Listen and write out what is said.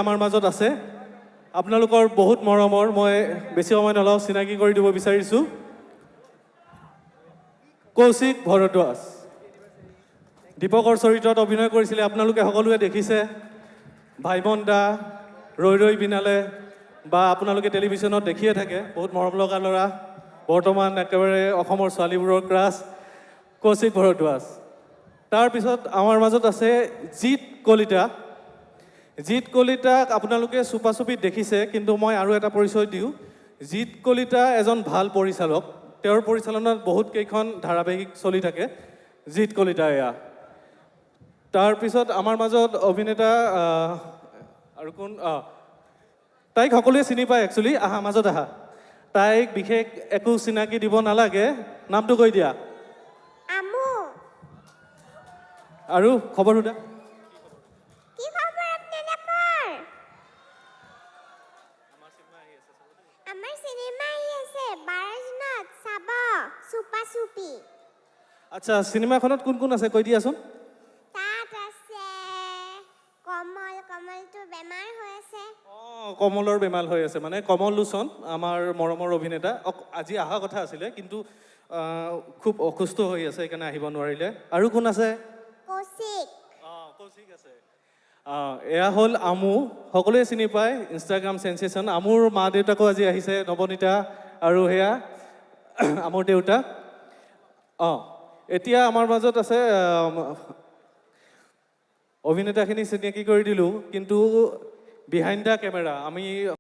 আমাৰ মাজত আছে আপোনালোকৰ বহুত মৰমৰ মই বেছি সময় নলওঁ চিনাকি কৰি দিব বিচাৰিছোঁ কৌশিক ভৰদ্বাজ দীপকৰ চৰিত্ৰত অভিনয় কৰিছিলে আপোনালোকে সকলোৱে দেখিছে ভাইমন দা ৰৈ ৰৈ বিনালে বা আপোনালোকে টেলিভিশ্যনত দেখিয়ে থাকে বহুত মৰম লগা ল'ৰা বৰ্তমান একেবাৰে অসমৰ ছোৱালীবোৰৰ ক্ৰাছ কৌশিক ভৰদ্বাজ তাৰপিছত আমাৰ মাজত আছে জিৎ কলিতা জিৎ কলিতাক আপোনালোকে চুপাচুপিত দেখিছে কিন্তু মই আৰু এটা পৰিচয় দিওঁ জিৎ কলিতা এজন ভাল পৰিচালক তেওঁৰ পৰিচালনাত বহুত কেইখন ধাৰাবাহিক চলি থাকে জিৎ কলিতা এয়া তাৰপিছত আমাৰ মাজত অভিনেতা আৰু কোন তাইক সকলোৱে চিনি পায় একচুৱেলি আহা মাজত আহা তাইক বিশেষ একো চিনাকি দিব নালাগে নামটো কৈ দিয়া আমু আৰু খবৰ সোধা কি খবৰ আপোনালোকৰ আমাৰ চিনেমা আহি আছে 12 জুনত চাব চুপাচুপি আচ্ছা চিনেমাখনত কোন কোন আছে কৈ দিয়াচোন তাত আছে কমলটো বেমাৰ হৈ আছে কমলৰ বেমাৰ হৈ আছে মানে কমল লোচন আমাৰ মৰমৰ অভিনেতা আজি অহা কথা আছিলে কিন্তু খুব অসুস্থ হৈ আছে সেইকাৰণে আহিব নোৱাৰিলে আৰু কোন আছে কৌশিক কৌশিক আছে এয়া হ'ল আমু সকলোৱে চিনি পায় ইনষ্টাগ্ৰাম চেনচেশ্যন আমুৰ মা দেউতাকো আজি আহিছে নৱনীতা আৰু সেয়া আমুৰ দেউতা এতিয়া আমাৰ মাজত আছে অভিনেতাখিনি চিনাকি কৰি দিলোঁ কিন্তু বিহাইণ্ড দ্য কেমেৰা আমি